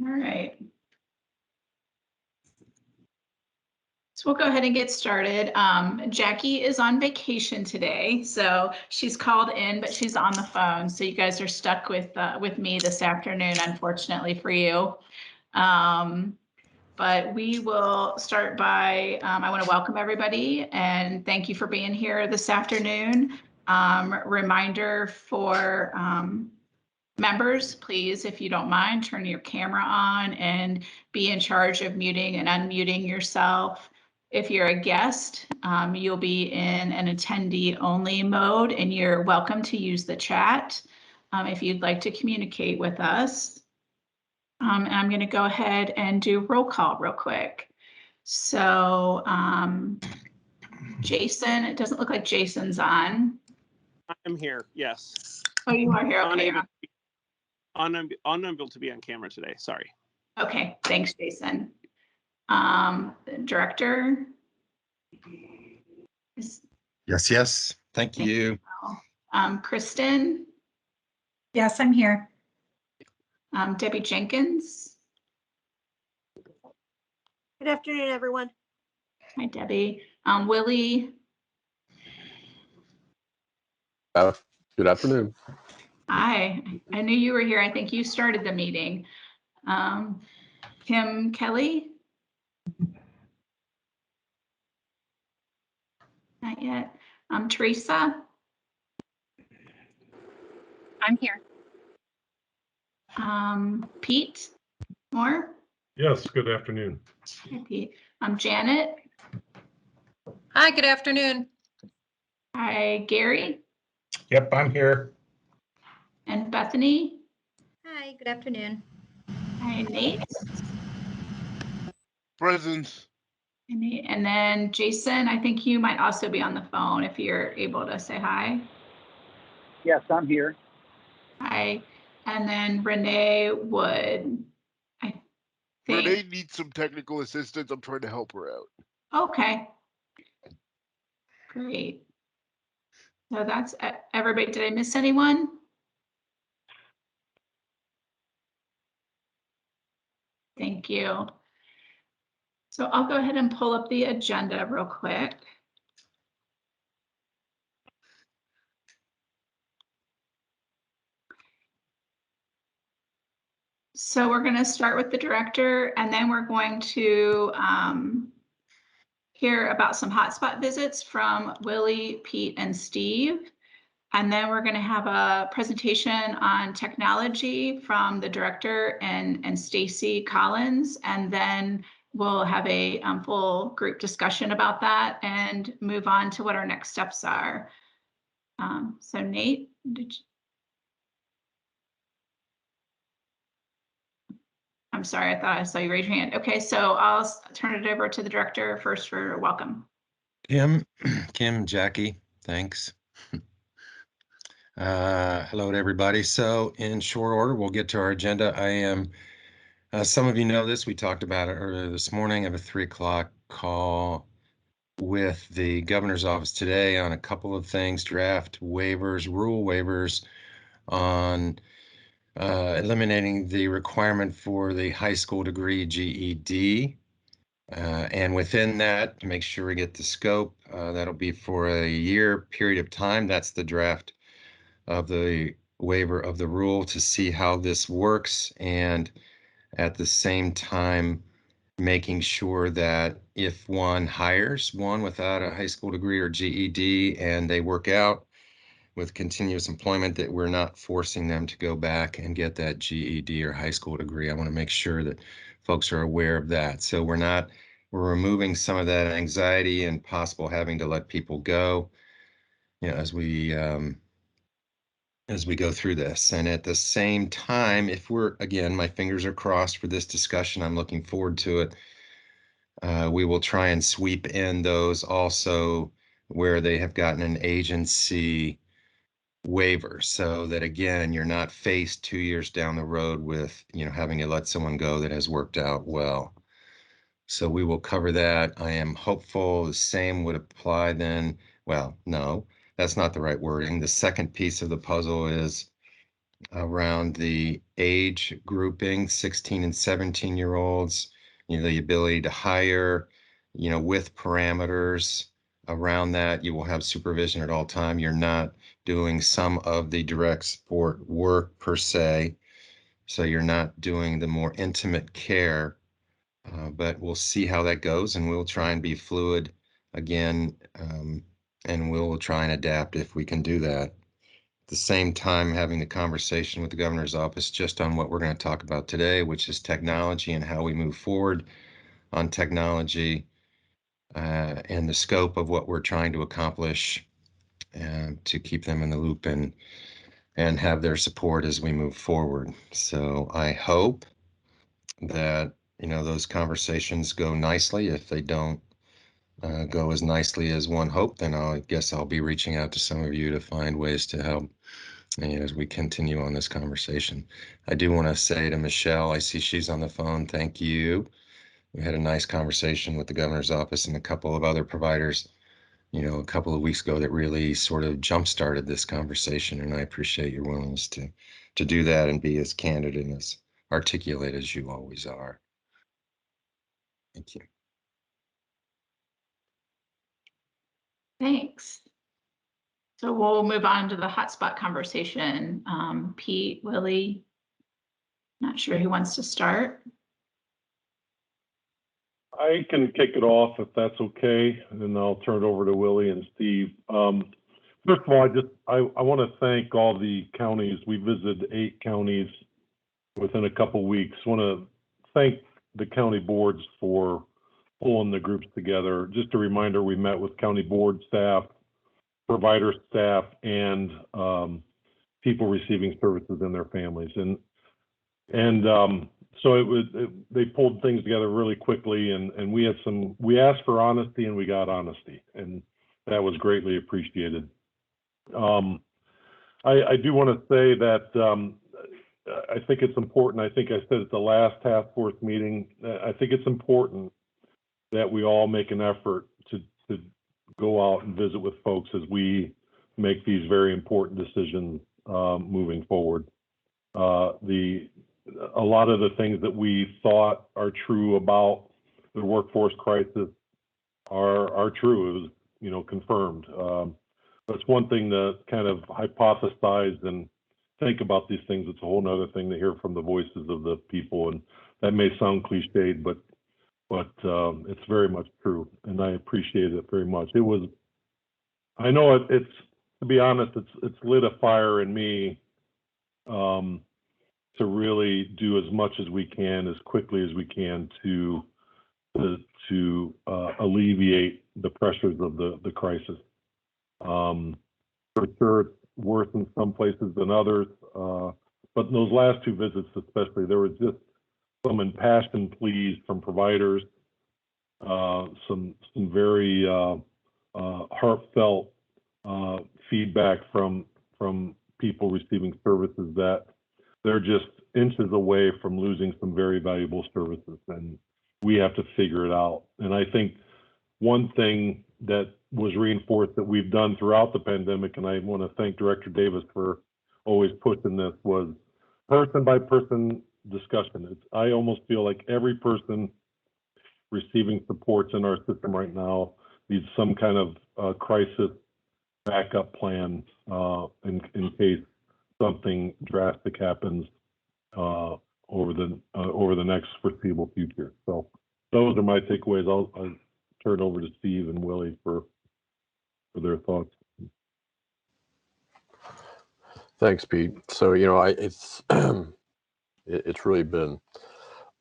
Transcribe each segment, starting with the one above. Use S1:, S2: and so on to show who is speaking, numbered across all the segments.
S1: All right. So we'll go ahead and get started. Jackie is on vacation today, so she's called in, but she's on the phone. So you guys are stuck with me this afternoon, unfortunately for you. But we will start by, I want to welcome everybody and thank you for being here this afternoon. Reminder for members, please, if you don't mind, turn your camera on and be in charge of muting and unmuting yourself. If you're a guest, you'll be in an attendee only mode and you're welcome to use the chat if you'd like to communicate with us. And I'm going to go ahead and do roll call real quick. So Jason, it doesn't look like Jason's on.
S2: I'm here, yes.
S1: Oh, you are here, okay.
S2: Unable to be on camera today, sorry.
S1: Okay, thanks, Jason. Director?
S3: Yes. Thank you.
S1: Kristen?
S4: Yes, I'm here.
S1: Debbie Jenkins?
S5: Good afternoon, everyone.
S1: Hi, Debbie. Willie?
S6: Good afternoon.
S1: Hi, I knew you were here. I think you started the meeting. Kim Kelly? Not yet. Teresa?
S4: I'm here.
S1: Pete Moore?
S7: Yes, good afternoon.
S1: Hi, Pete. Janet?
S4: Hi, good afternoon.
S1: Hi, Gary?
S8: Yep, I'm here.
S1: And Bethany?
S5: Hi, good afternoon.
S1: Hi, Nate?
S6: Present.
S1: And then Jason, I think you might also be on the phone if you're able to say hi.
S9: Yes, I'm here.
S1: Hi. And then Renee Wood, I think.
S6: Renee needs some technical assistance. I'm trying to help her out.
S1: Okay. Great. So that's everybody. Did I miss anyone? Thank you. So I'll go ahead and pull up the agenda real quick. So we're going to start with the director, and then we're going to hear about some hotspot visits from Willie, Pete, and Steve. And then we're going to have a presentation on technology from the director and Stacy Collins. And then we'll have a full group discussion about that and move on to what our next steps are. So Nate, I'm sorry, I thought I saw you raise your hand. Okay, so I'll turn it over to the director first for welcome.
S3: Kim, Jackie, thanks. Hello to everybody. So in short order, we'll get to our agenda. I am, some of you know this, we talked about it earlier this morning. I have a 3 o'clock call with the governor's office today on a couple of things, draft waivers, rule waivers on eliminating the requirement for the high school degree GED. And within that, to make sure we get the scope, that'll be for a year period of time. That's the draft of the waiver of the rule to see how this works. And at the same time, making sure that if one hires one without a high school degree or GED and they work out with continuous employment, that we're not forcing them to go back and get that GED or high school degree. I want to make sure that folks are aware of that. So we're removing some of that anxiety and possible having to let people go, you know, as we go through this. And at the same time, if we're, again, my fingers are crossed for this discussion, I'm looking forward to it. We will try and sweep in those also where they have gotten an agency waiver, so that again, you're not faced 2 years down the road with, you know, having to let someone go that has worked out well. So we will cover that. I am hopeful the same would apply then. Well, no, that's not the right wording. The second piece of the puzzle is around the age grouping, 16 and 17-year-olds, the ability to hire, with parameters around that. You will have supervision at all time. You're not doing some of the direct support work per se, so you're not doing the more intimate care, but we'll see how that goes, and we'll try and be fluid again, and we'll try and adapt if we can do that. At the same time, having the conversation with the governor's office just on what we're going to talk about today, which is technology and how we move forward on technology, and the scope of what we're trying to accomplish, and to keep them in the loop and have their support as we move forward. So I hope that those conversations go nicely. If they don't go as nicely as one hoped, then I guess I'll be reaching out to some of you to find ways to help as we continue on this conversation. I do want to say to Michelle, I see she's on the phone. Thank you. We had a nice conversation with the governor's office and a couple of other providers, a couple of weeks ago that really sort of jump-started this conversation. And I appreciate your willingness to do that and be as candid and as articulate as you always are. Thank you.
S1: Thanks. So we'll move on to the hotspot conversation. Pete, Willie, not sure who wants to start.
S7: I can kick it off if that's okay, and then I'll turn it over to Willie and Steve. First of all, I want to thank all the counties. We visited 8 counties within a couple weeks. I want to thank the county boards for pulling the groups together. Just a reminder, we met with county board staff, provider staff, and people receiving services in their families. So they pulled things together really quickly, and we asked for honesty and we got honesty, and that was greatly appreciated. I do want to say that I think it's important. I think I said at the last task force meeting, I think it's important that we all make an effort to go out and visit with folks as we make these very important decisions moving forward. A lot of the things that we thought are true about the workforce crisis are true. It was, confirmed. But it's one thing to kind of hypothesize and think about these things. It's a whole nother thing to hear from the voices of the people, and that may sound cliched, but it's very much true, and I appreciate it very much. I know it's to be honest, it's lit a fire in me to really do as much as we can, as quickly as we can to alleviate the pressures of the crisis. For sure, it's worse in some places than others, but in those last 2 visits especially, there was just some impassioned pleas from providers, some very heartfelt feedback from people receiving services that they're just inches away from losing some very valuable services, and we have to figure it out. And I think one thing that was reinforced that we've done throughout the pandemic, and I want to thank Director Davis for always pushing this, was person by person discussion. I almost feel like every person receiving supports in our system right now needs some kind of crisis backup plan in case something drastic happens over the next foreseeable future. So those are my takeaways. I'll turn it over to Steve and Willie for their thoughts.
S6: Thanks, Pete. So it's really been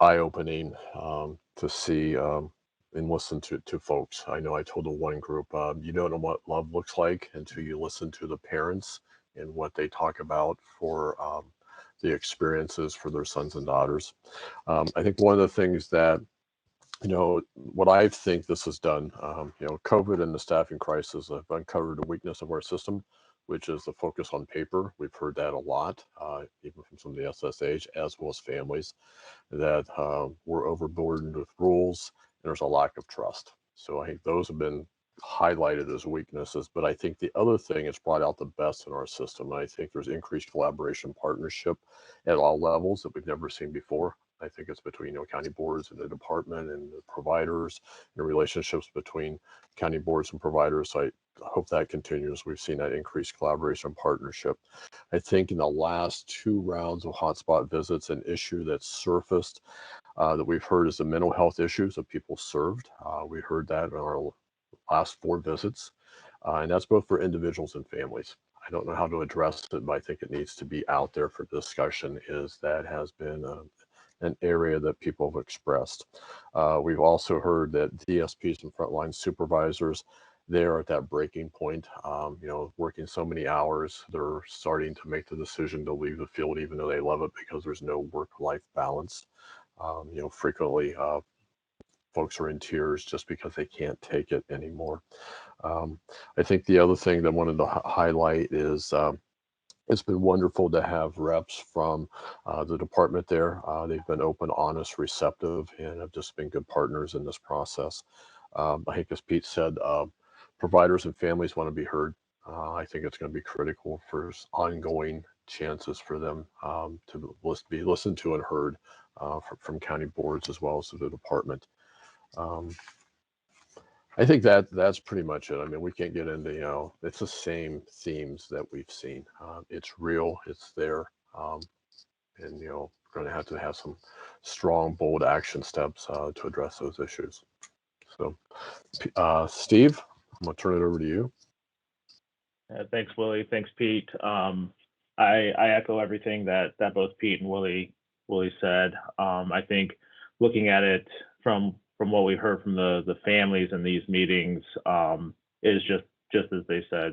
S6: eye-opening to see and listen to folks. I know I told the one group, you don't know what love looks like until you listen to the parents and what they talk about for the experiences for their sons and daughters. I think one of the things that, what I think this has done, COVID and the staffing crisis have uncovered a weakness of our system, which is the focus on paper. We've heard that a lot, even from some of the SSH, as well as families, that we're overburdened with rules and there's a lack of trust. So I think those have been highlighted as weaknesses, but I think the other thing is brought out the best in our system. And I think there's increased collaboration, partnership at all levels that we've never seen before. I think it's between county boards and the department and the providers, and relationships between county boards and providers. So I hope that continues. We've seen that increased collaboration and partnership. I think in the last 2 rounds of hotspot visits, an issue that's surfaced that we've heard is the mental health issues of people served. We heard that in our last 4 visits, and that's both for individuals and families. I don't know how to address it, but I think it needs to be out there for discussion. Is that has been an area that people have expressed. We've also heard that DSPs and frontline supervisors, they're at that breaking point. Working so many hours, they're starting to make the decision to leave the field, even though they love it, because there's no work-life balance. Frequently folks are in tears just because they can't take it anymore. I think the other thing that I wanted to highlight is it's been wonderful to have reps from the department there. They've been open, honest, receptive, and have just been good partners in this process. I think, as Pete said, providers and families want to be heard. I think it's going to be critical for ongoing chances for them to be listened to and heard from county boards as well as the department. I think that's pretty much it. I mean, we can't get into, it's the same themes that we've seen. It's real, it's there, and, we're going to have some strong, bold action steps to address those issues. So, Steve, I'm going to turn it over to you.
S10: Thanks, Willie. Thanks, Pete. I echo everything that both Pete and Willie said. I think looking at it from what we heard from the families in these meetings is just as they said.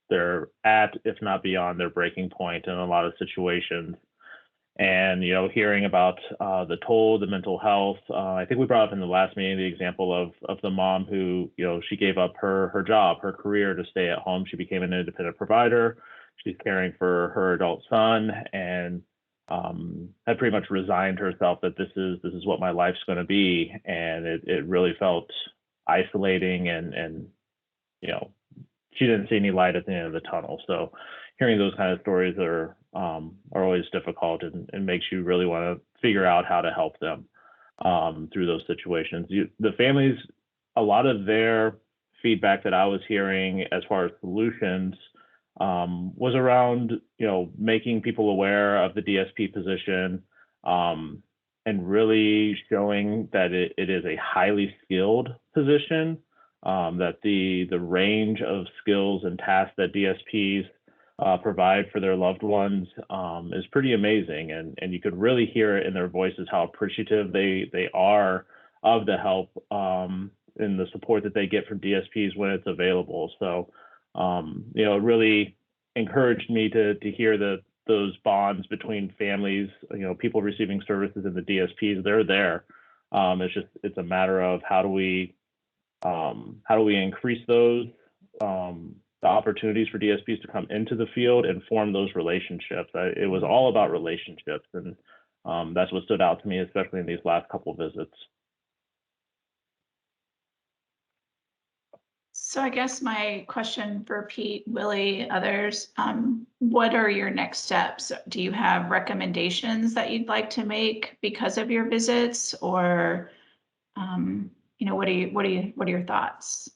S10: They're at, if not beyond, their breaking point in a lot of situations. And hearing about the toll, the mental health. I think we brought up in the last meeting the example of the mom who she gave up her job, her career to stay at home. She became an independent provider. She's caring for her adult son, and had pretty much resigned herself that this is what my life's going to be, and it really felt isolating, and she didn't see any light at the end of the tunnel. So hearing those kind of stories are always difficult, and makes you really want to figure out how to help them through those situations. The families, a lot of their feedback that I was hearing as far as solutions was around, making people aware of the DSP position, and really showing that it is a highly skilled position, that the range of skills and tasks that DSPs provide for their loved ones is pretty amazing. And you could really hear it in their voices how appreciative they are of the help and the support that they get from DSPs when it's available. So it really encouraged me to hear those bonds between families, people receiving services and the DSPs. They're there. It's a matter of how do we increase those the opportunities for DSPs to come into the field and form those relationships. It was all about relationships, and that's what stood out to me, especially in these last couple of visits.
S1: So I guess my question for Pete, Willie, others, what are your next steps? Do you have recommendations that you'd like to make because of your visits, or what are your thoughts?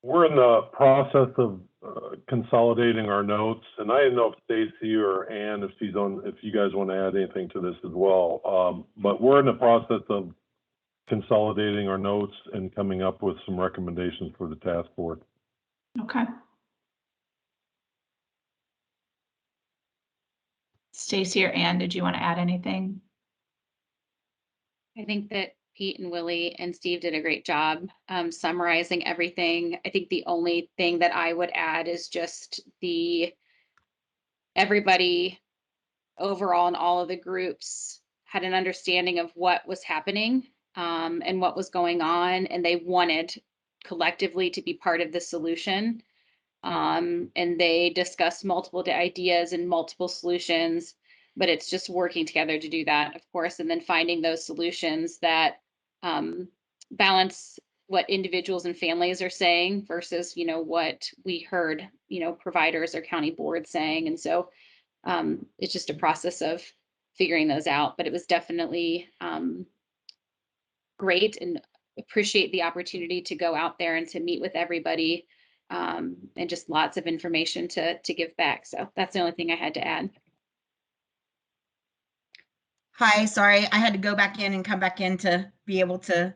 S7: We're in the process of consolidating our notes, and I didn't know if Stacy or Ann, if you guys want to add anything to this as well. But we're in the process of consolidating our notes and coming up with some recommendations for the task force.
S1: Okay. Stacy or Ann, did you want to add anything?
S11: I think that Pete and Willie and Steve did a great job summarizing everything. I think the only thing that I would add is just everybody overall in all of the groups had an understanding of what was happening and what was going on, and they wanted collectively to be part of the solution. And they discussed multiple ideas and multiple solutions, but it's just working together to do that, of course, and then finding those solutions that balance what individuals and families are saying versus, what we heard, providers or county boards saying. And so it's just a process of figuring those out, but it was definitely great, and appreciate the opportunity to go out there and to meet with everybody, and just lots of information to give back. So that's the only thing I had to add.
S12: Hi, sorry, I had to go back in and come back in to be able to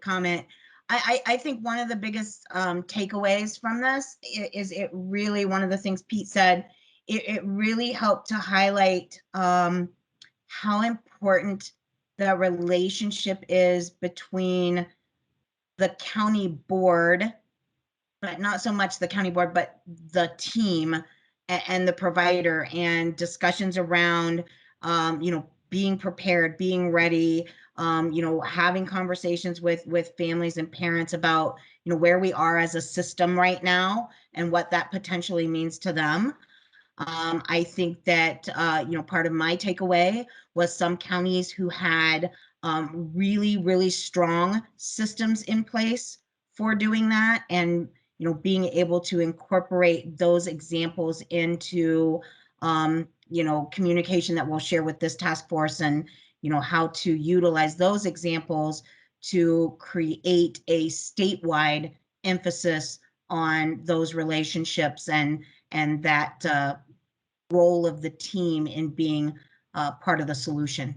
S12: comment. I think one of the biggest takeaways from this is it really, one of the things Pete said, it really helped to highlight how important the relationship is between the county board, but not so much the county board, but the team and the provider, and discussions around, being prepared, being ready, having conversations with families and parents about, where we are as a system right now and what that potentially means to them. I think that, part of my takeaway was some counties who had really, really strong systems in place for doing that, and, being able to incorporate those examples into, communication that we'll share with this task force, and, how to utilize those examples to create a statewide emphasis on those relationships and that role of the team in being part of the solution.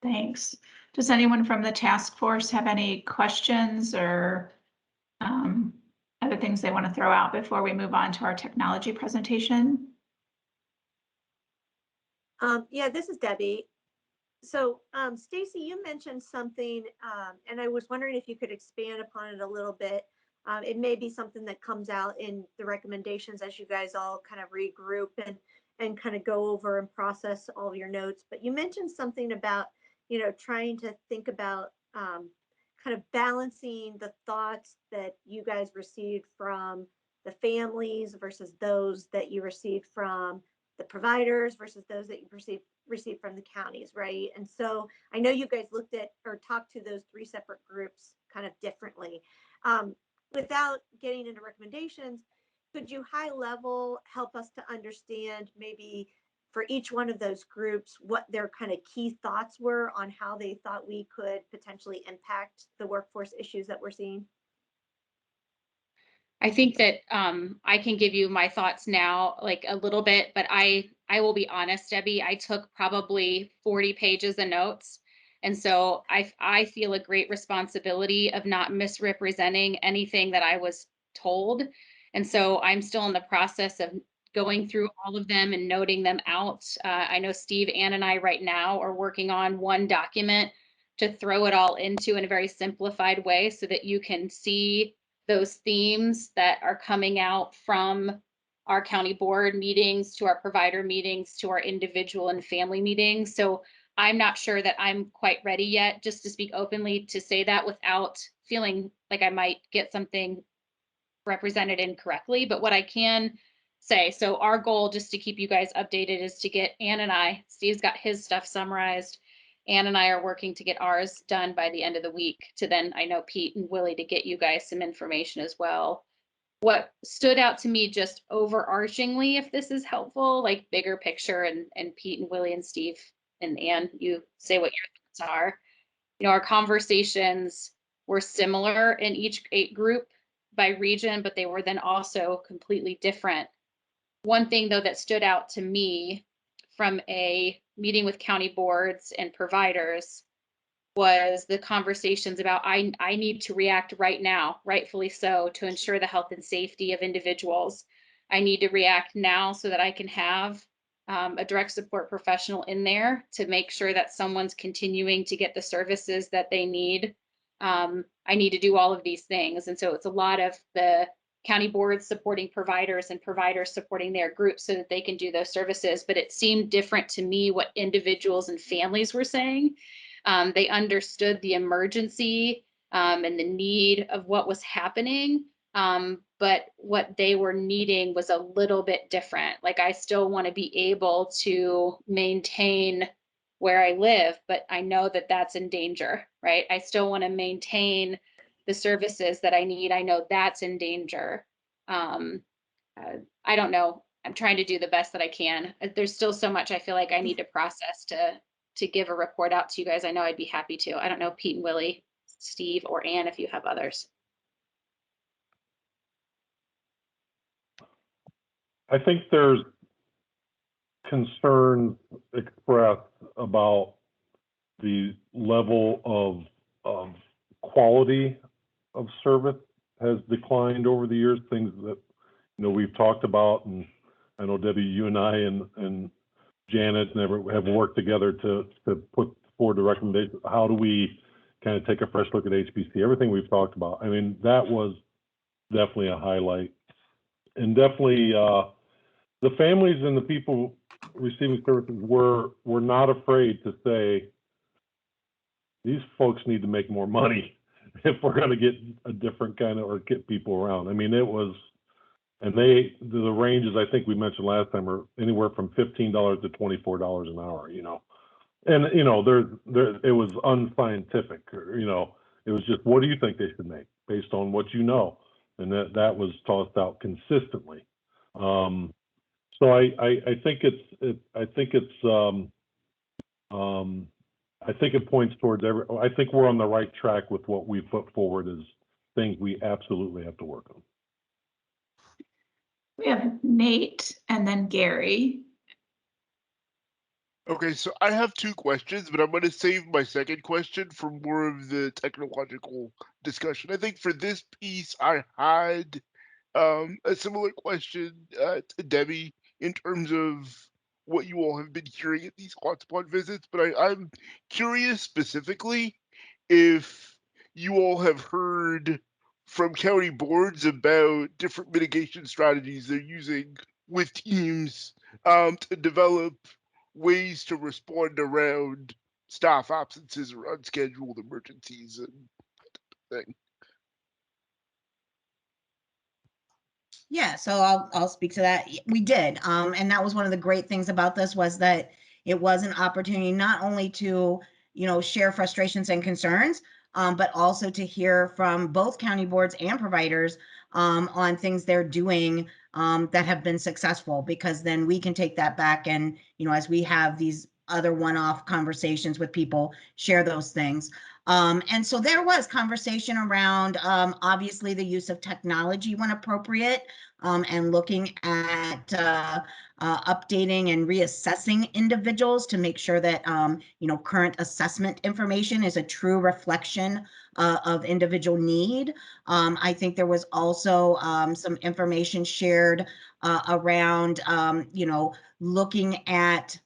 S1: Thanks. Does anyone from the task force have any questions or other things they want to throw out before we move on to our technology presentation?
S5: Yeah, this is Debbie. So, Stacy, you mentioned something, and I was wondering if you could expand upon it a little bit. It may be something that comes out in the recommendations as you guys all kind of regroup and kind of go over and process all of your notes. But you mentioned something about, trying to think about kind of balancing the thoughts that you guys received from the families versus those that you received from the providers versus those that you received from the counties, right? And so I know you guys looked at or talked to those three separate groups kind of differently. Without getting into recommendations, could you high level help us to understand maybe for each one of those groups what their kind of key thoughts were on how they thought we could potentially impact the workforce issues that we're seeing?
S11: I think that I can give you my thoughts now, like a little bit, but I will be honest, Debbie, I took probably 40 pages of notes. And so I feel a great responsibility of not misrepresenting anything that I was told. And so I'm still in the process of going through all of them and noting them out. I know Steve, Ann, and I right now are working on one document to throw it all into in a very simplified way so that you can see those themes that are coming out from our county board meetings to our provider meetings to our individual and family meetings. So I'm not sure that I'm quite ready yet, just to speak openly, to say that without feeling like I might get something represented incorrectly. But what I can say, so our goal, just to keep you guys updated, is to get Ann and I, Steve's got his stuff summarized. Ann and I are working to get ours done by the end of the week, to then, I know, Pete and Willie, to get you guys some information as well. What stood out to me just overarchingly, if this is helpful, like bigger picture, and Pete and Willie and Steve and Ann, you say what your thoughts are. Our conversations were similar in each group by region, but they were then also completely different. One thing, though, that stood out to me from a meeting with county boards and providers was the conversations about I need to react right now, rightfully so, to ensure the health and safety of individuals. I need to react now so that I can have a direct support professional in there to make sure that someone's continuing to get the services that they need. I need to do all of these things. And so it's a lot of the county boards supporting providers and providers supporting their groups so that they can do those services. But it seemed different to me what individuals and families were saying. They understood the emergency and the need of what was happening. But what they were needing was a little bit different. Like, I still want to be able to maintain where I live, but I know that that's in danger, right? I still want to maintain the services that I need. I know that's in danger. I don't know. I'm trying to do the best that I can. There's still so much I feel like I need to process to give a report out to you guys. I know I'd be happy to. I don't know, Pete and Willie, Steve, or Ann, if you have others.
S7: I think there's concerns expressed about the level of quality of service has declined over the years, things that, you know, we've talked about, and I know Debbie, you and I and Janet have worked together to put forward the recommendation. How do we kind of take a fresh look at HPC? Everything we've talked about. I mean, that was definitely a highlight, and definitely the families and the people receiving services were not afraid to say, these folks need to make more money if we're going to get a different kind of, or get people around. I mean, it was, and the ranges I think we mentioned last time are anywhere from $15 to $24 an hour, you know. And, you know, it was unscientific, you know, it was just, what do you think they should make based on what you know? And that was tossed out consistently. So I think it points towards I think we're on the right track with what we put forward as things we absolutely have to work on.
S1: We have Nate and then Gary.
S13: Okay, so I have two questions, but I'm going to save my second question for more of the technological discussion. I think for this piece, I had a similar question to Debbie in terms of what you all have been hearing at these hotspot visits, but I'm curious specifically if you all have heard from county boards about different mitigation strategies they're using with teams to develop ways to respond around staff absences or unscheduled emergencies and thing.
S12: Yeah, so I'll speak to that. We did, and that was one of the great things about this, was that it was an opportunity not only to, you know, share frustrations and concerns, but also to hear from both county boards and providers on things they're doing that have been successful, because then we can take that back and, you know, as we have these other one-off conversations with people, share those things. And so there was conversation around obviously the use of technology when appropriate, and looking at updating and reassessing individuals to make sure that you know, current assessment information is a true reflection of individual need. I think there was also some information shared around you know, looking at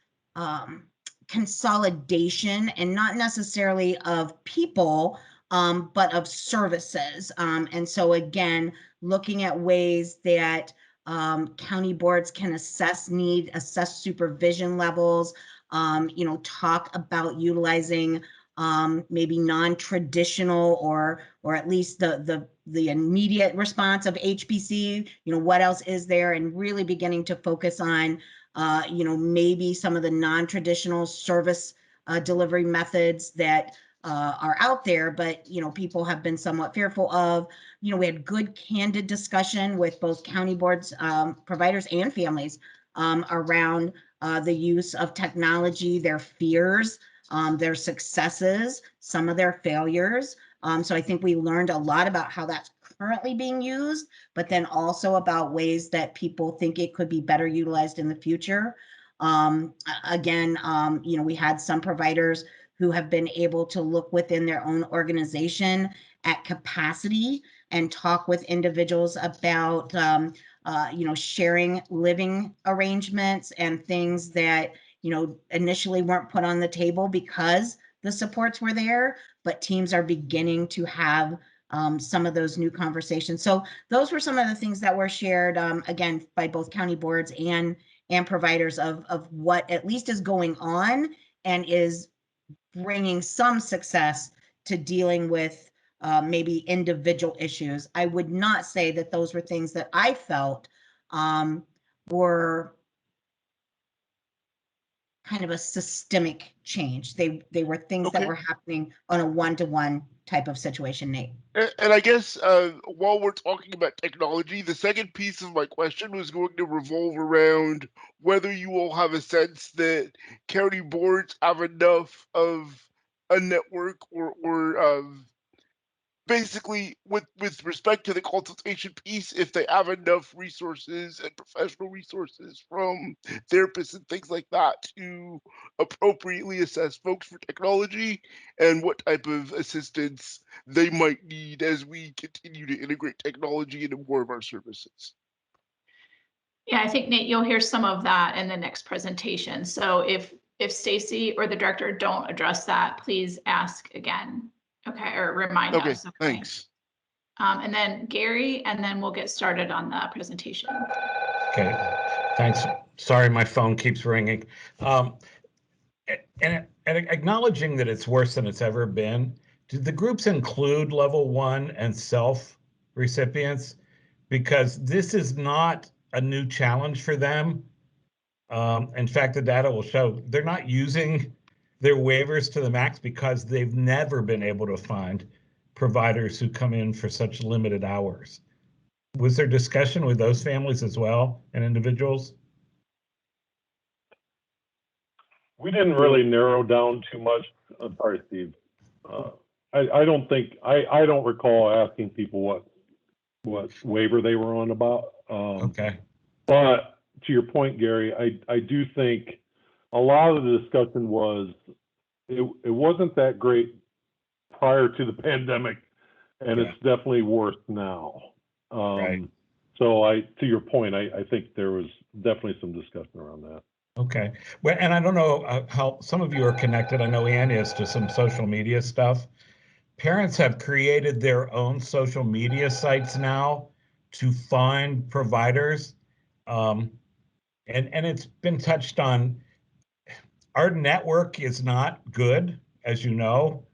S12: consolidation, and not necessarily of people, but of services. And so again, looking at ways that county boards can assess need, assess supervision levels, you know, talk about utilizing maybe non-traditional or at least the immediate response of HPC, you know, what else is there, and really beginning to focus on you know, maybe some of the non-traditional service delivery methods that are out there, but, you know, people have been somewhat fearful of. You know, we had good, candid discussion with both county boards, providers, and families around the use of technology, their fears, their successes, some of their failures. So I think we learned a lot about how that's currently being used, but then also about ways that people think it could be better utilized in the future. Again, you know, we had some providers who have been able to look within their own organization at capacity and talk with individuals about, you know, sharing living arrangements and things that, you know, initially weren't put on the table because the supports were there, but teams are beginning to have some of those new conversations. So those were some of the things that were shared, again, by both county boards and providers of what at least is going on and is bringing some success to dealing with maybe individual issues. I would not say that those were things that I felt were kind of a systemic change. They were things that
S13: Okay.
S12: were happening on a one-to-one type of situation, Nate.
S13: And I guess while we're talking about technology, the second piece of my question was going to revolve around whether you all have a sense that county boards have enough of a network or basically with respect to the consultation piece, if they have enough resources and professional resources from therapists and things like that to appropriately assess folks for technology, and what type of assistance they might need as we continue to integrate technology into more of our services.
S1: Yeah, I think, Nate, you'll hear some of that in the next presentation. So if Stacy or the director don't address that, please ask again. Okay, or remind
S13: Okay,
S1: us. Okay.
S13: thanks.
S1: And then Gary, and then we'll get started on the presentation.
S8: Okay, thanks. Sorry, my phone keeps ringing. And acknowledging that it's worse than it's ever been, did the groups include level 1 and self recipients? Because this is not a new challenge for them. In fact, the data will show they're not using their waivers to the max because they've never been able to find providers who come in for such limited hours. Was there discussion with those families as well and individuals?
S7: We didn't really narrow down too much. I'm sorry, Steve. I don't think, I don't recall asking people what waiver they were on about.
S8: Okay.
S7: But to your point, Gary, I do think a lot of the discussion was, it wasn't that great prior to the pandemic, and
S8: Yeah.
S7: it's definitely worse now.
S8: Right.
S7: So to your point, I think there was definitely some discussion around that.
S8: Okay. Well, and I don't know how some of you are connected. I know Ann is, to some social media stuff. Parents have created their own social media sites now to find providers. And it's been touched on. Our network is not good, as you know,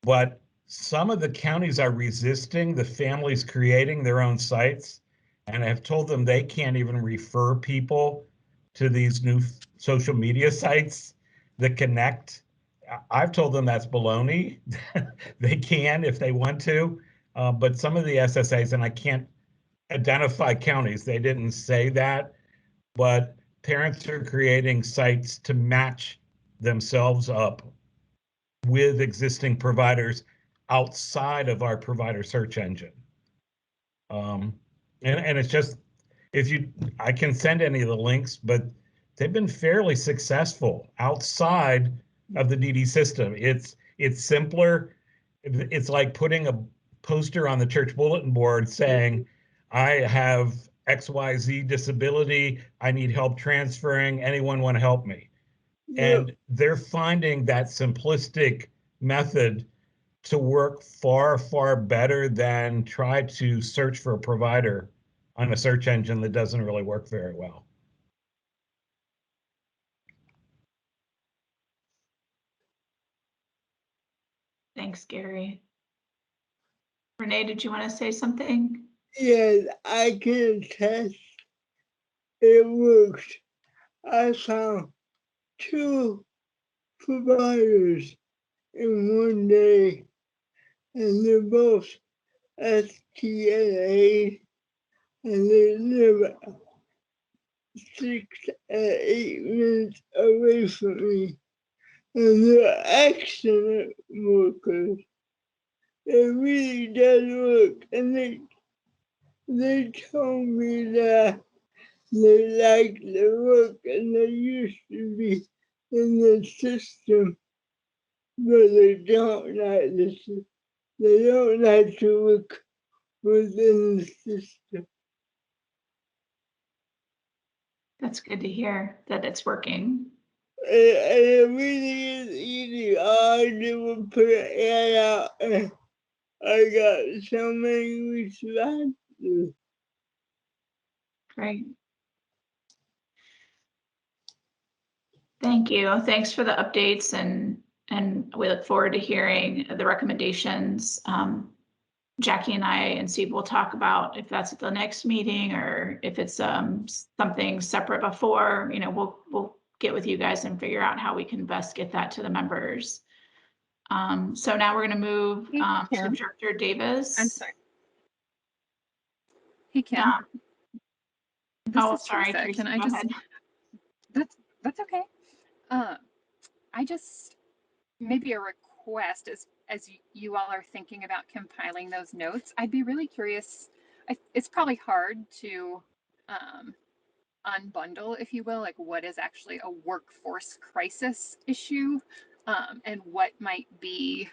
S8: but some of the counties are resisting the families creating their own sites, and I have told them they can't even refer people to these new social media sites that connect. I've told them that's baloney. They can if they want to, but some of the SSAs, and I can't identify counties, they didn't say that, but parents are creating sites to match themselves up with existing providers outside of our provider search engine. And it's just, I can send any of the links, but they've been fairly successful outside of the DD system. It's simpler. It's like putting a poster on the church bulletin board saying, I have XYZ disability, I need help transferring, anyone want to help me? And they're finding that simplistic method to work far, far better than try to search for a provider on a search engine that doesn't really work very well.
S1: Thanks, Gary. Renee, did you want to say something?
S14: Yes, I can attest it works. I found 2 providers in one day, and they're both STNA, and they live 6 and 8 minutes away from me, and they're excellent workers. It really does work, and they told me that they like the work and they used to be in the system, but they don't like the system. They don't like to work within the system.
S1: That's good to hear that it's working.
S14: And it really is easy. All I did was put an ad out, and I got so many responses.
S1: Great. Thank you. Thanks for the updates, and we look forward to hearing the recommendations. Jackie and I and Steve will talk about if that's at the next meeting or if it's something separate before. You know, we'll get with you guys and figure out how we can best get that to the members. So now we're going to move
S4: Hey,
S1: to
S4: Kim.
S1: Director Davis.
S4: I'm sorry. Hey, Kim.
S1: Yeah.
S4: This
S1: Oh,
S4: is
S1: sorry,
S4: Teresa.
S1: Teresa,
S4: Can I
S1: go
S4: just?
S1: ahead.
S4: That's okay. I just maybe a request as you all are thinking about compiling those notes. I'd be really curious. It's probably hard to unbundle, if you will, like what is actually a workforce crisis issue, and what might be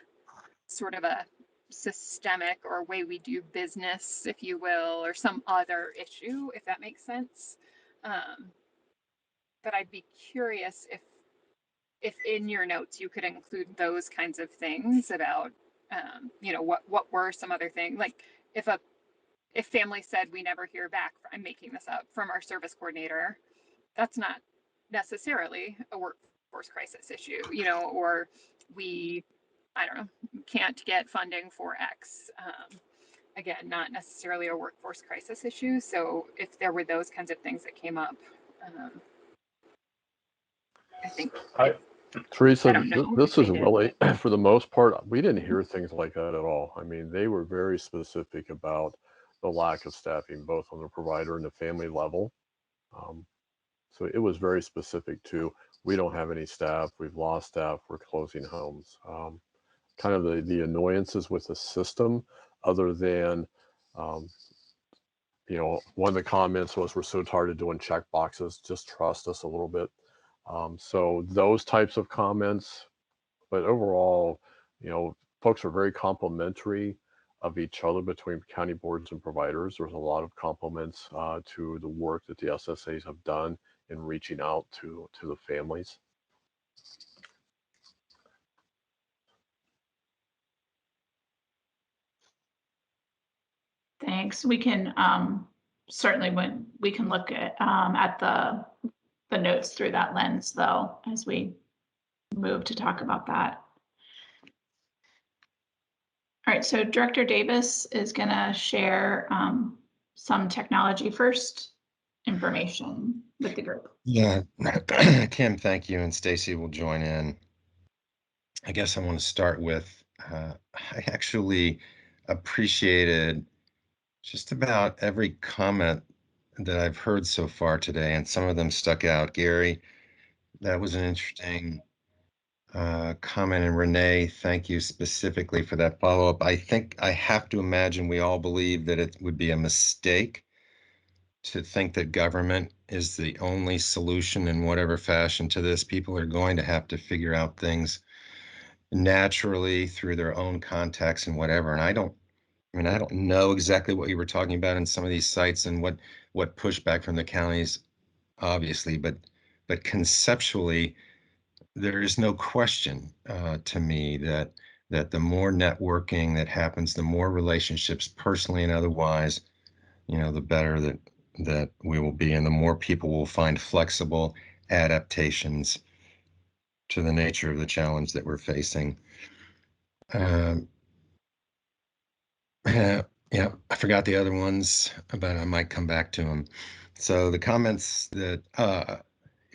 S4: sort of a systemic or way we do business, if you will, or some other issue, if that makes sense. But I'd be curious if in your notes you could include those kinds of things about, what were some other things, like if family said we never hear back, I'm making this up, from our service coordinator, that's not necessarily a workforce crisis issue, or we, I don't know, can't get funding for X. Again, not necessarily a workforce crisis issue. So if there were those kinds of things that came up, I think.
S6: Teresa,
S4: I don't know
S6: this
S4: if
S6: is
S4: they did,
S6: really,
S4: but
S6: for the most part, we didn't hear things like that at all. I mean, they were very specific about the lack of staffing, both on the provider and the family level. So it was very specific to, we don't have any staff, we've lost staff, we're closing homes. Kind of the annoyances with the system, other than, one of the comments was, we're so tired of doing check boxes, just trust us a little bit. So those types of comments, but overall, folks are very complimentary of each other between county boards and providers. There's a lot of compliments to the work that the SSAs have done in reaching out to the families.
S1: Thanks. We can certainly, when we can look at the notes through that lens, though, as we move to talk about that. All right, so Director Davis is going to share some technology first information with the group.
S3: Yeah, Kim, thank you, and Stacy will join in. I guess I want to start with, I actually appreciated just about every comment that I've heard so far today, and some of them stuck out. Gary, that was an interesting comment, and Renee, thank you specifically for that follow-up. I think I have to imagine we all believe that it would be a mistake to think that government is the only solution in whatever fashion to this. People are going to have to figure out things naturally through their own contacts and whatever. And I don't know exactly what you were talking about in some of these sites and what pushback from the counties, obviously, but conceptually, there is no question to me that the more networking that happens, the more relationships, personally and otherwise, the better that we will be, and the more people will find flexible adaptations to the nature of the challenge that we're facing. Yeah, I forgot the other ones, but I might come back to them. So the comments that,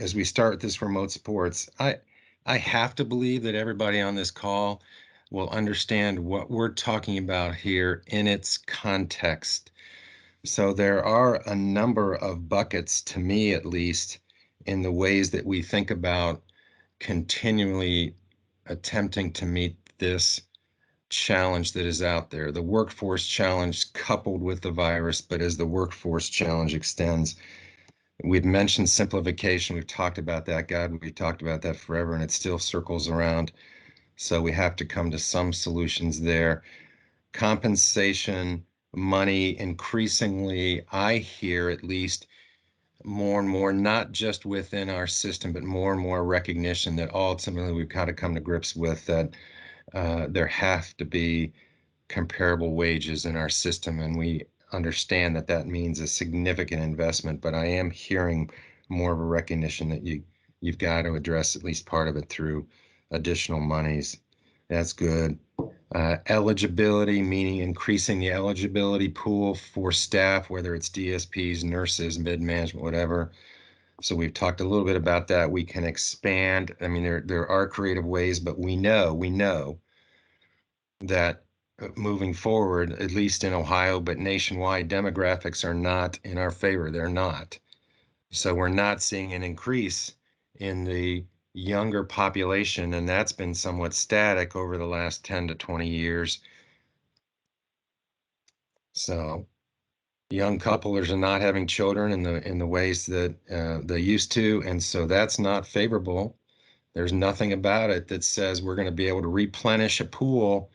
S3: as we start this remote supports, I have to believe that everybody on this call will understand what we're talking about here in its context. So there are a number of buckets, to me at least, in the ways that we think about continually attempting to meet this challenge that is out there, the workforce challenge coupled with the virus. But as the workforce challenge extends, we've mentioned simplification. We've talked about that. God, we've talked about that forever, and it still circles around. So we have to come to some solutions there. Compensation, money, increasingly, I hear at least more and more, not just within our system, but more and more recognition that ultimately we've got to come to grips with that there have to be comparable wages in our system, and we understand that that means a significant investment. But I am hearing more of a recognition that you've got to address at least part of it through additional monies. That's good. Eligibility, meaning increasing the eligibility pool for staff, whether it's DSPs, nurses, mid-management, whatever. So we've talked a little bit about that. We can expand. I mean, there are creative ways, but we know that moving forward, at least in Ohio, but nationwide, demographics are not in our favor. They're not. So we're not seeing an increase in the younger population, and that's been somewhat static over the last 10 to 20 years. So young couples are not having children in the ways that they used to, and so that's not favorable. There's nothing about it that says we're going to be able to replenish a pool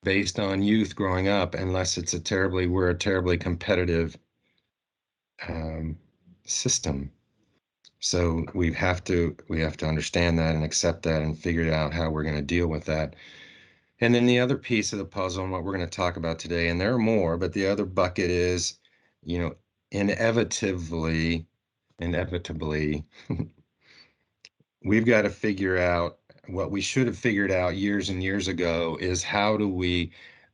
S3: based on youth growing up, unless we're a terribly competitive system. So we have to understand that and accept that and figure out how we're going to deal with that. And then the other piece of the puzzle, and what we're going to talk about today, and there are more, but the other bucket is, inevitably, we've got to figure out what we should have figured out years and years ago is how do we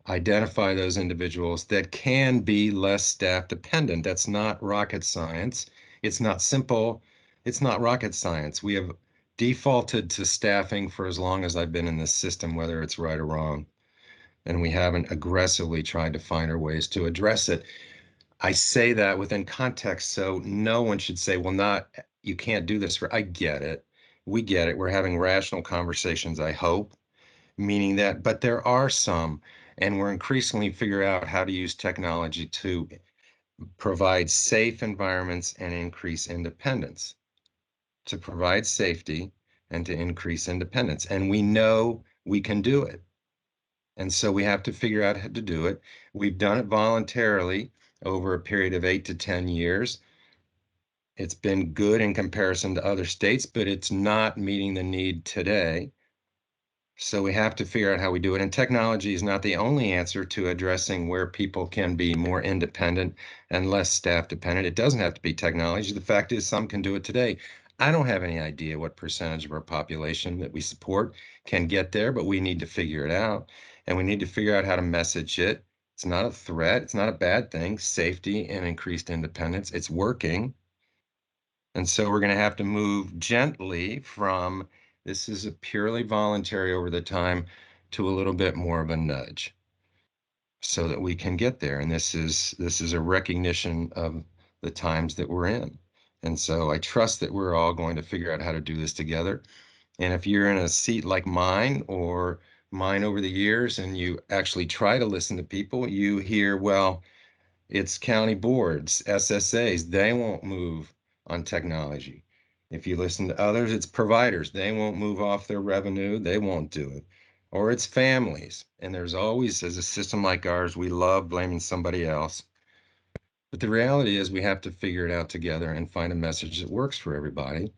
S3: identify those individuals that can be less staff dependent. That's not rocket science. It's not simple. It's not rocket science. We have defaulted to staffing for as long as I've been in this system, whether it's right or wrong. And we haven't aggressively tried to find our ways to address it. I say that within context, so no one should say, well, you can't do this. I get it. We get it. We're having rational conversations, I hope, meaning that, but there are some, and we're increasingly figuring out how to use technology to provide safe environments and increase independence, to provide safety and to increase independence. And we know we can do it. And so we have to figure out how to do it. We've done it voluntarily over a period of 8 to 10 years. It's been good in comparison to other states, but it's not meeting the need today. So we have to figure out how we do it. And technology is not the only answer to addressing where people can be more independent and less staff dependent. It doesn't have to be technology. The fact is, some can do it today. I don't have any idea what percentage of our population that we support can get there, but we need to figure it out. And we need to figure out how to message it. It's not a threat. It's not a bad thing. Safety and increased independence. It's working. And so we're going to have to move gently from this is a purely voluntary over the time to a little bit more of a nudge so that we can get there. And this is a recognition of the times that we're in. And so I trust that we're all going to figure out how to do this together. And if you're in a seat like mine or mine over the years and you actually try to listen to people, you hear, well, it's county boards, SSAs, they won't move on technology. If you listen to others, it's providers, they won't move off their revenue, they won't do it. Or it's families. And there's always, as a system like ours, we love blaming somebody else. But the reality is we have to figure it out together and find a message that works for everybody.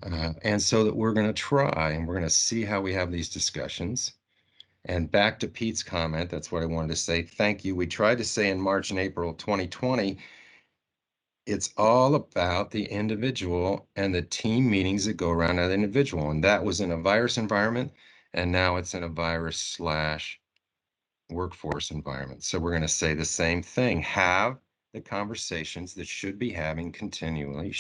S3: And so that we're going to try and we're going to see how we have these discussions. And back to Pete's comment, that's what I wanted to say. Thank you. We tried to say in March and April 2020, it's all about the individual and the team meetings that go around that individual. And that was in a virus environment. And now it's in a virus/workforce environment. So we're going to say the same thing. Have the conversations that should be having continually.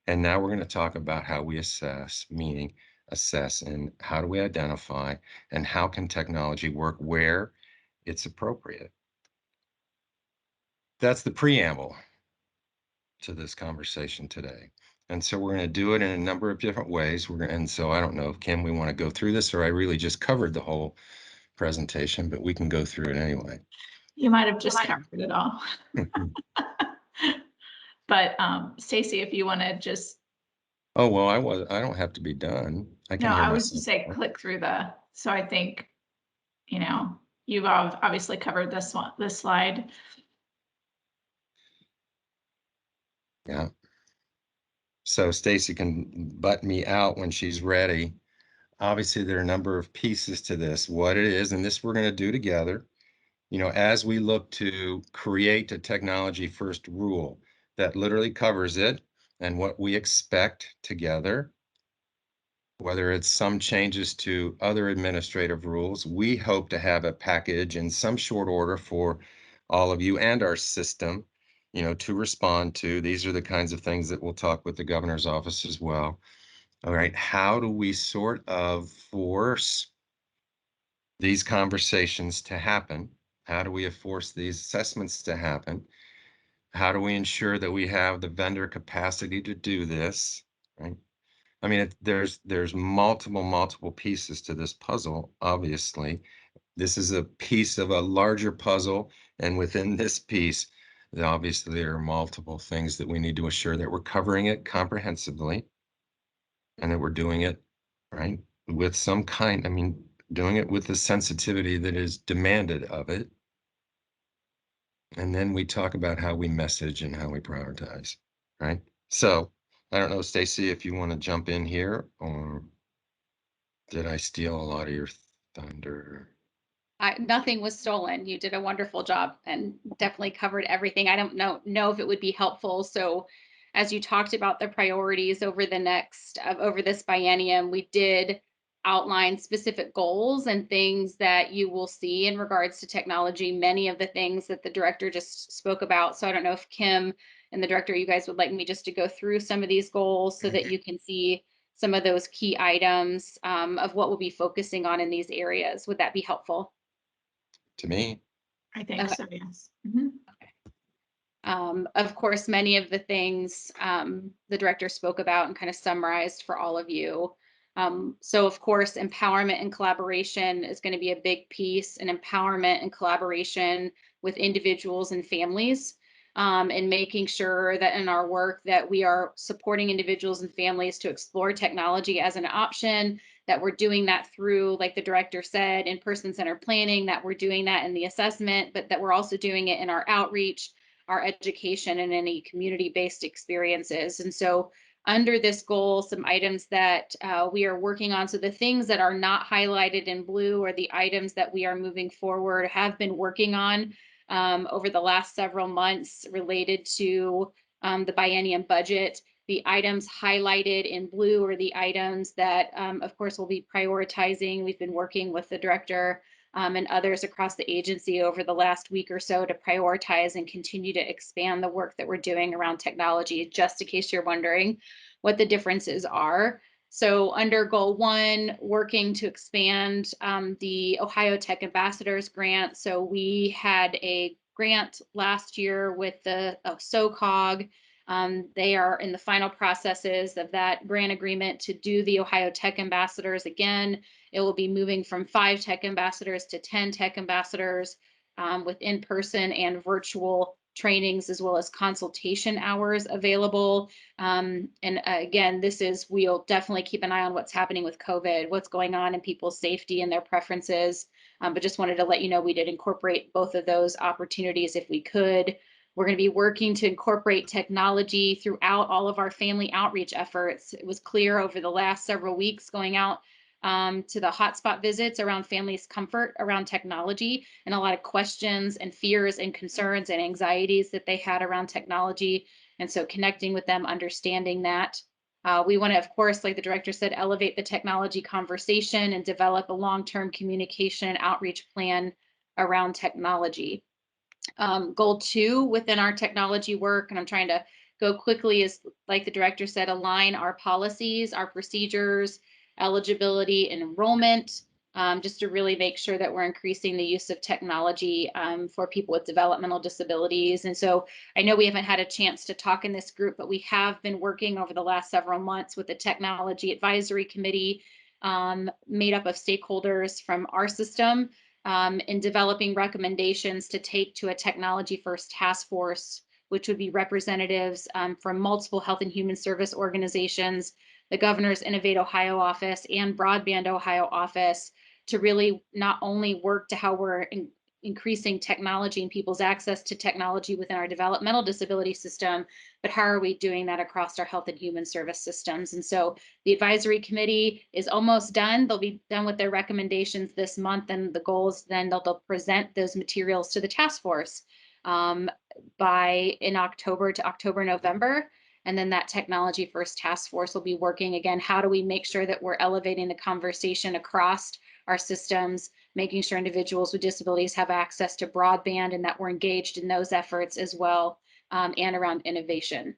S3: And now we're going to talk about how we assess, meaning assess and how do we identify and how can technology work where it's appropriate. That's the preamble to this conversation today. And so we're going to do it in a number of different ways. And so I don't know, Kim, we want to go through this, or I really just covered the whole presentation, but we can go through it anyway.
S1: You might have just covered it all. But Stacy, if you want to just.
S3: Oh, well, I don't have to be done. I can
S1: No,
S3: hear
S1: I was
S3: myself.
S1: to say click through so I think, you've obviously covered this slide.
S3: Yeah. So Stacy can butt me out when she's ready. Obviously, there are a number of pieces to this, what it is, and this we're going to do together. As we look to create a technology first rule that literally covers it and what we expect together, whether it's some changes to other administrative rules, we hope to have a package in some short order for all of you and our system to respond to. These are the kinds of things that we'll talk with the governor's office as well. All right, how do we sort of force these conversations to happen? How do we force these assessments to happen? How do we ensure that we have the vendor capacity to do this, right? I mean, there's multiple pieces to this puzzle, obviously. This is a piece of a larger puzzle, and within this piece, obviously there are multiple things that we need to assure that we're covering it comprehensively and that we're doing it, right, with some kind, doing it with the sensitivity that is demanded of it. And then we talk about how we message and how we prioritize, right? So I don't know, Stacy, if you want to jump in here, or did I steal a lot of your thunder?
S11: Nothing was stolen. You did a wonderful job and definitely covered everything. I don't know if it would be helpful. So as you talked about the priorities over this biennium, we did outline specific goals and things that you will see in regards to technology, many of the things that the director just spoke about. So I don't know if Kim and the director, you guys would like me just to go through some of these goals so that you can see some of those key items of what we'll be focusing on in these areas. Would that be helpful?
S3: To me.
S1: I think
S11: Okay.
S1: so, yes. Mhm.
S11: Of course, many of the things the director spoke about and kind of summarized for all of you. So of course, empowerment and collaboration is going to be a big piece, and empowerment and collaboration with individuals and families, and making sure that in our work that we are supporting individuals and families to explore technology as an option, that we're doing that through, like the director said, in-person center planning, that we're doing that in the assessment, but that we're also doing it in our outreach, our education, and any community-based experiences. And so under this goal, some items that we are working on. So the things that are not highlighted in blue are the items that we are moving forward, have been working on over the last several months related to the biennium budget. The items highlighted in blue are the items that, of course, we'll be prioritizing. We've been working with the director and others across the agency over the last week or so to prioritize and continue to expand the work that we're doing around technology, just in case you're wondering what the differences are. So under goal 1, working to expand the Ohio Tech Ambassadors Grant. So we had a grant last year with the SOCOG. They are in the final processes of that grant agreement to do the Ohio Tech Ambassadors again. It will be moving from 5 tech ambassadors to 10 tech ambassadors with in-person and virtual trainings, as well as consultation hours available. And again, we'll definitely keep an eye on what's happening with COVID, what's going on in people's safety and their preferences. But just wanted to let you know we did incorporate both of those opportunities if we could. We're going to be working to incorporate technology throughout all of our family outreach efforts. It was clear over the last several weeks going out to the hotspot visits around families' comfort around technology, and a lot of questions and fears and concerns and anxieties that they had around technology. And so connecting with them, understanding that. We want to, of course, like the director said, elevate the technology conversation and develop a long-term communication and outreach plan around technology. Goal 2 within our technology work, and I'm trying to go quickly, is, like the director said, align our policies, our procedures, eligibility, and enrollment, just to really make sure that we're increasing the use of technology for people with developmental disabilities. And so I know we haven't had a chance to talk in this group, but we have been working over the last several months with the Technology Advisory Committee, made up of stakeholders from our system, in developing recommendations to take to a technology first task force, which would be representatives from multiple health and human service organizations, the governor's Innovate Ohio office, and Broadband Ohio office, to really not only work to how we're increasing technology and people's access to technology within our developmental disability system, but how are we doing that across our health and human service systems? And so the advisory committee is almost done. They'll be done with their recommendations this month, and the goal is then they'll present those materials to the task force in October to October, November. And then that technology first task force will be working again. How do we make sure that we're elevating the conversation across our systems, making sure individuals with disabilities have access to broadband, and that we're engaged in those efforts as well, and around innovation.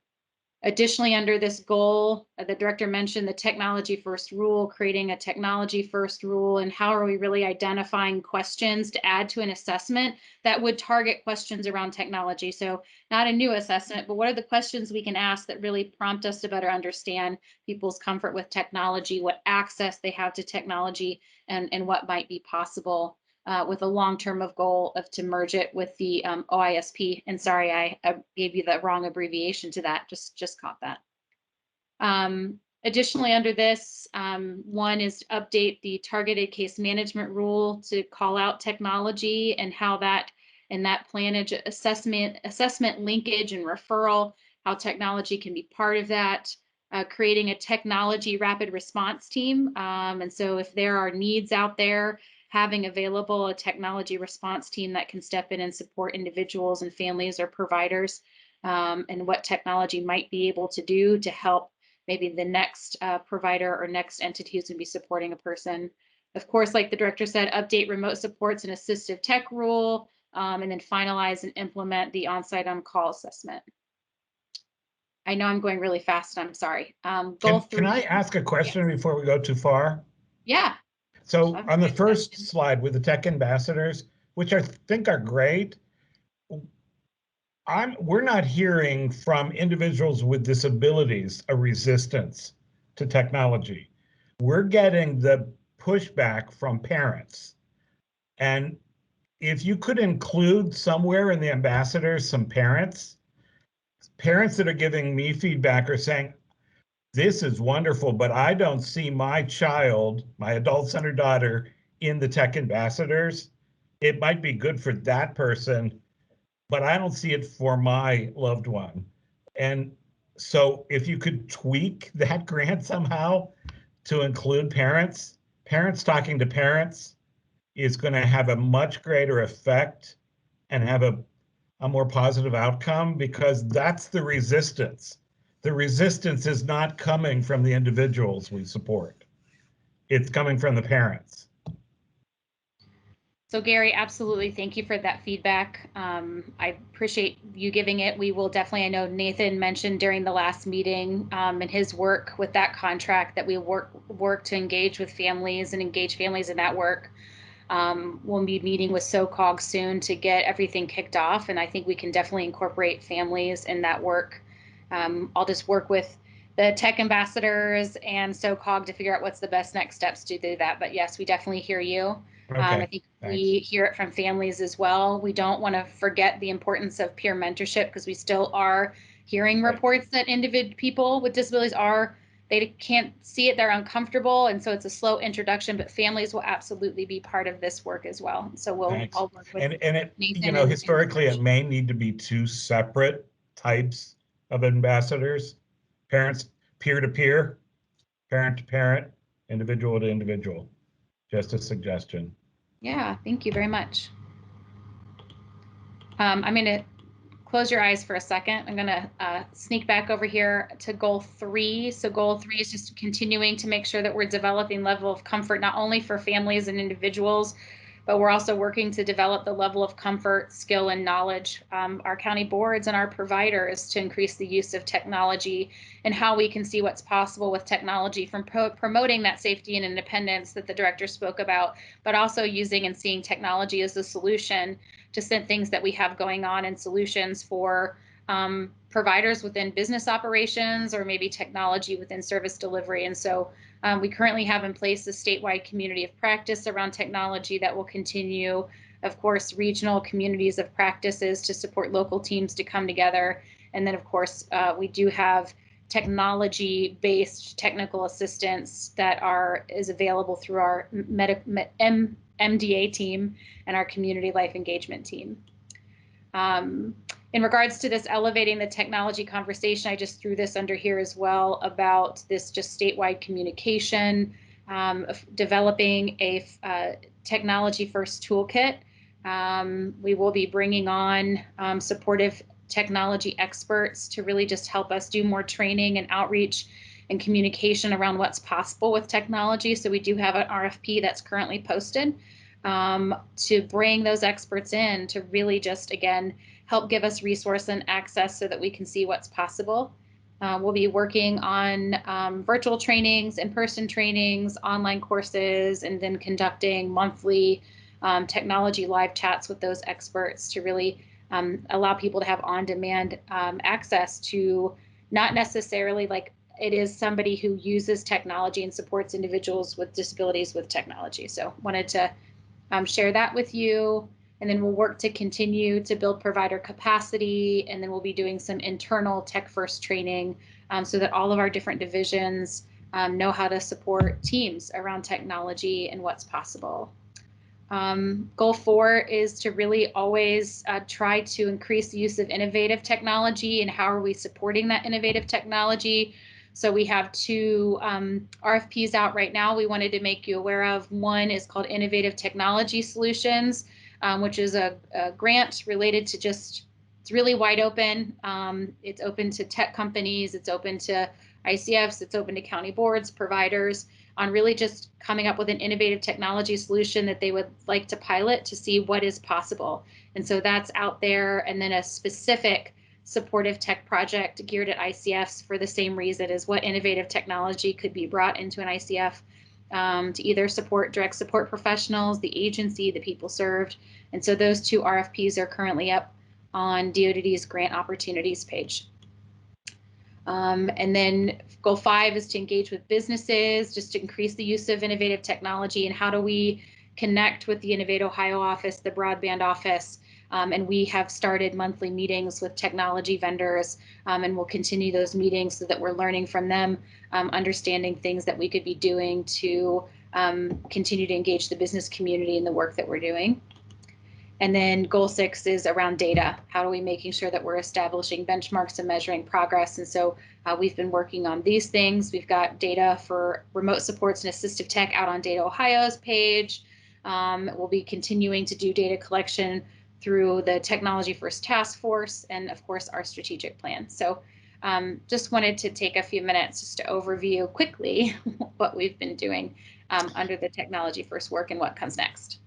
S11: Additionally, under this goal, the director mentioned the technology first rule, creating a technology first rule, and how are we really identifying questions to add to an assessment that would target questions around technology. So not a new assessment, but what are the questions we can ask that really prompt us to better understand people's comfort with technology, what access they have to technology, and what might be possible. With a long-term goal of to merge it with the OISP. And sorry, I gave you the wrong abbreviation to that. Just caught that. Additionally, under this, one is to update the targeted case management rule to call out technology and how that and that planage assessment linkage and referral, how technology can be part of that. Creating a technology rapid response team. And so if there are needs out there, having available a technology response team that can step in and support individuals and families or providers, and what technology might be able to do to help maybe the next provider or next entity who's going to be supporting a person. Of course, like the director said, update remote supports and assistive tech rule, and then finalize and implement the on-site on-call assessment. I know I'm going really fast, I'm sorry. Goal three.
S8: Can I ask a question before we go too far?
S11: Yeah.
S8: So on the first slide with the tech ambassadors, which I think are great, we're not hearing from individuals with disabilities a resistance to technology. We're getting the pushback from parents. And if you could include somewhere in the ambassadors some parents that are giving me feedback are saying, this is wonderful, but I don't see my child, my adult son or daughter, in the tech ambassadors. It might be good for that person, but I don't see it for my loved one. And so if you could tweak that grant somehow to include parents talking to parents is going to have a much greater effect and have a more positive outcome, because that's the resistance. The resistance is not coming from the individuals we support. It's coming from the parents.
S11: So Gary, absolutely. Thank you for that feedback. I appreciate you giving it. We will definitely, I know Nathan mentioned during the last meeting in his work with that contract that we work to engage with families and engage families in that work. We'll be meeting with SOCOG soon to get everything kicked off. And I think we can definitely incorporate families in that work. I'll just work with the tech ambassadors and SOCOG to figure out what's the best next steps to do that. But yes, we definitely hear you.
S8: Okay,
S11: I think we hear it from families as well. We don't want to forget the importance of peer mentorship, because we still are hearing reports that people with disabilities they can't see it, they're uncomfortable. And so it's a slow introduction, but families will absolutely be part of this work as well. So I'll work with
S8: Nathan. Historically, it may need to be two separate types of ambassadors: parents, peer-to-peer, parent-to-parent, individual to individual. Just a suggestion.
S11: Yeah, thank you very much. I'm going to close your eyes for a second. I'm going to sneak back over here to goal 3. So goal 3 is just continuing to make sure that we're developing level of comfort, not only for families and individuals, but we're also working to develop the level of comfort, skill, and knowledge, our county boards and our providers, to increase the use of technology and how we can see what's possible with technology, from promoting that safety and independence that the director spoke about, but also using and seeing technology as a solution to some things that we have going on, and solutions for providers within business operations, or maybe technology within service delivery. And so we currently have in place a statewide community of practice around technology that will continue. Of course, regional communities of practices to support local teams to come together. And then, of course, we do have technology-based technical assistance that is available through our MDA team and our community life engagement team. In regards to this elevating the technology conversation, I just threw this under here as well about this just statewide communication, of developing a technology first toolkit. We will be bringing on supportive technology experts to really just help us do more training and outreach and communication around what's possible with technology. So we do have an RFP that's currently posted to bring those experts in to really just, again, help give us resource and access so that we can see what's possible. We'll be working on virtual trainings, in-person trainings, online courses, and then conducting monthly technology live chats with those experts to really allow people to have on-demand access to, not necessarily like it is somebody who uses technology and supports individuals with disabilities with technology. So wanted to share that with you. And then we'll work to continue to build provider capacity. And then we'll be doing some internal tech first training so that all of our different divisions know how to support teams around technology and what's possible. Goal 4 is to really always try to increase the use of innovative technology, and how are we supporting that innovative technology. So we have 2 RFPs out right now we wanted to make you aware of. One is called Innovative Technology Solutions, which is a grant related to just, it's really wide open. It's open to tech companies, it's open to ICFs, it's open to county boards, providers, on really just coming up with an innovative technology solution that they would like to pilot to see what is possible. And so that's out there. And then a specific supportive tech project geared at ICFs for the same reason, as what innovative technology could be brought into an ICF to either support direct support professionals, the agency, the people served. And so those 2 RFPs are currently up on DOD's grant opportunities page. And then goal 5 is to engage with businesses, just to increase the use of innovative technology. And how do we connect with the Innovate Ohio office, the broadband office? And we have started monthly meetings with technology vendors, and we'll continue those meetings so that we're learning from them, understanding things that we could be doing to continue to engage the business community in the work that we're doing. And then goal 6 is around data. How are we making sure that we're establishing benchmarks and measuring progress? And so we've been working on these things. We've got data for remote supports and assistive tech out on Data Ohio's page. We'll be continuing to do data collection through the Technology First Task Force, and of course our strategic plan. So just wanted to take a few minutes just to overview quickly what we've been doing under the Technology First work and what comes next.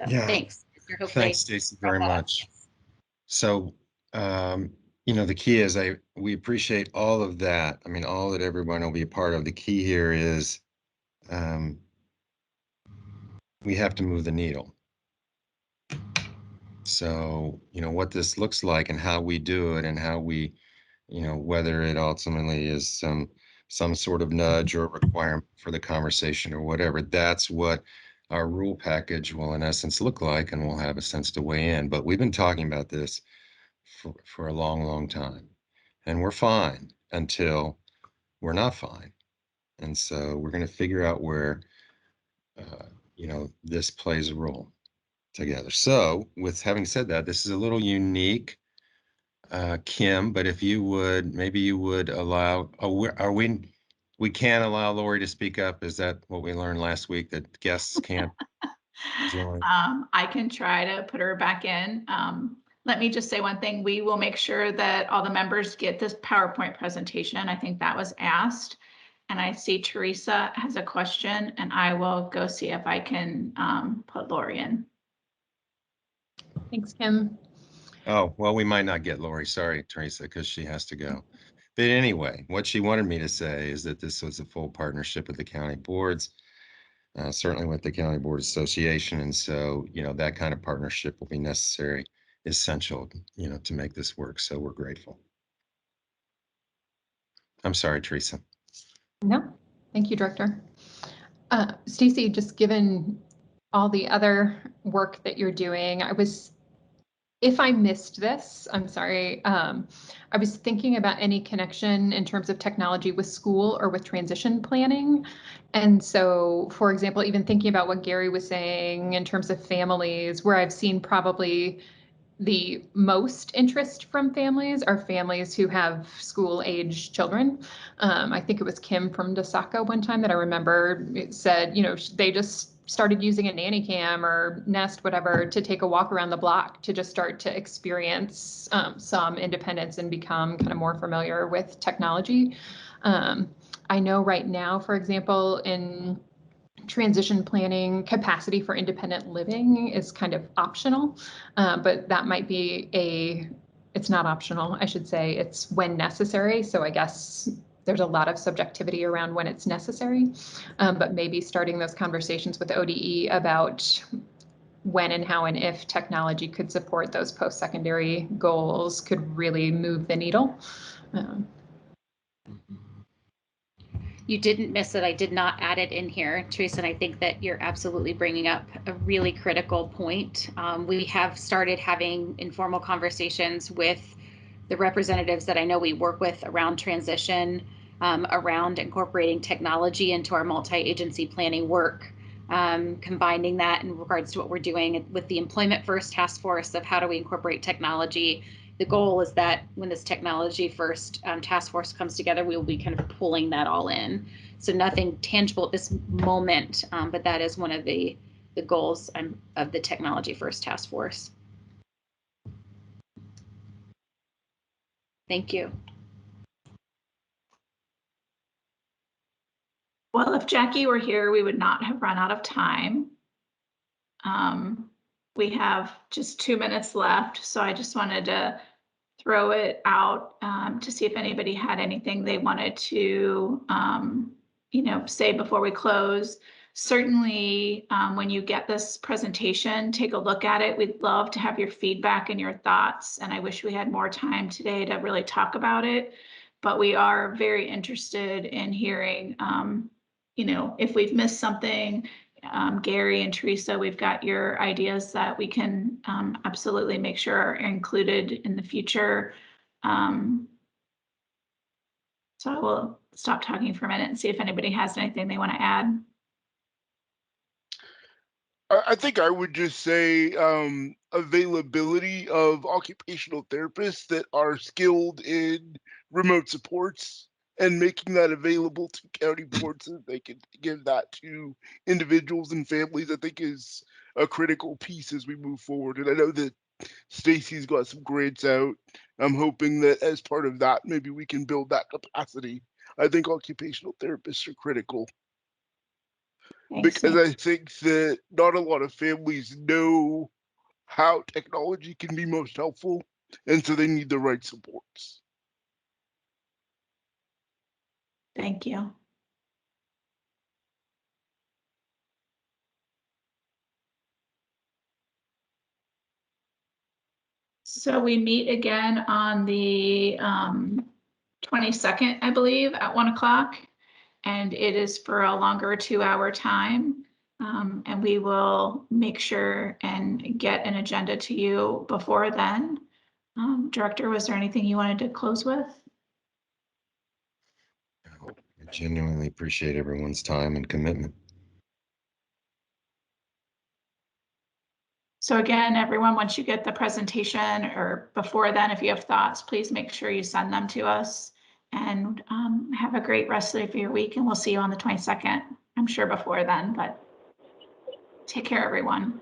S11: So,
S3: Yeah.
S11: Thanks.
S3: Thanks, Stacey, very much. So, you know, the key is we appreciate all of that. I mean, all that everyone will be a part of. The key here is we have to move the needle. So, you know, what this looks like and how we do it, and how we, you know, whether it ultimately is some sort of nudge or requirement for the conversation or whatever, that's what our rule package will in essence look like, and we'll have a sense to weigh in. But we've been talking about this for a long, long time, and we're fine until we're not fine. And so we're going to figure out where, you know, this plays a role together. So with having said that, this is a little unique, Kim, but if you would, maybe you would allow, we can't allow Lori to speak up. Is that what we learned last week, that guests can't join?
S1: I can try to put her back in. Let me just say one thing. We will make sure that all the members get this PowerPoint presentation. I think that was asked. And I see Teresa has a question, and I will go see if I can put Lori in.
S15: Thanks, Kim.
S3: Oh, well, we might not get Lori. Sorry, Teresa, because she has to go. But anyway, what she wanted me to say is that this was a full partnership with the county boards, certainly with the County Board Association. And so, you know, that kind of partnership will be necessary, essential, you know, to make this work. So we're grateful. I'm sorry, Teresa.
S15: No, thank you, Director. Stacey, just given all the other work that you're doing, if I missed this, I'm sorry. I was thinking about any connection in terms of technology with school or with transition planning. And so, for example, even thinking about what Gary was saying in terms of families, where I've seen probably the most interest from families are families who have school-age children. I think it was Kim from DeSaco one time that I remember said, you know, they just started using a nanny cam or Nest, whatever, to take a walk around the block to just start to experience some independence and become kind of more familiar with technology. I know right now, for example, in transition planning capacity for independent living is kind of optional, but that might be it's not optional, I should say, it's when necessary. So I guess there's a lot of subjectivity around when it's necessary, but maybe starting those conversations with ODE about when and how and if technology could support those post-secondary goals could really move the needle.
S11: You didn't miss it. I did not add it in here, Teresa, and I think that you're absolutely bringing up a really critical point. We have started having informal conversations with the representatives that I know we work with around transition, around incorporating technology into our multi-agency planning work, combining that in regards to what we're doing with the Employment First Task Force of how do we incorporate technology. The goal is that when this technology first task force comes together, we will be kind of pulling that all in. So nothing tangible at this moment, but that is one of the goals of the technology first task force. Thank you.
S1: Well, if Jackie were here, we would not have run out of time. We have just 2 minutes left, so I just wanted to throw it out to see if anybody had anything they wanted to, say before we close. Certainly, when you get this presentation, take a look at it. We'd love to have your feedback and your thoughts, and I wish we had more time today to really talk about it. But we are very interested in hearing, if we've missed something. Gary and Teresa, we've got your ideas that we can absolutely make sure are included in the future. So I will stop talking for a minute and see if anybody has anything they want to add.
S13: I think I would just say availability of occupational therapists that are skilled in remote supports and making that available to county boards so that they can give that to individuals and families, I think is a critical piece as we move forward. And I know that Stacy's got some grants out. I'm hoping that as part of that, maybe we can build that capacity. I think occupational therapists are critical.
S1: Thanks,
S13: Because I think that not a lot of families know how technology can be most helpful, and so they need the right supports.
S1: Thank you. So we meet again on the 22nd, I believe, at 1 o'clock, and it is for a longer 2-hour time. And we will make sure and get an agenda to you before then. Director, was there anything you wanted to close with?
S3: I genuinely appreciate everyone's time and commitment.
S1: So again, everyone, once you get the presentation or before then, if you have thoughts, please make sure you send them to us, and have a great rest of your week, and we'll see you on the 22nd. I'm sure before then, but take care, everyone.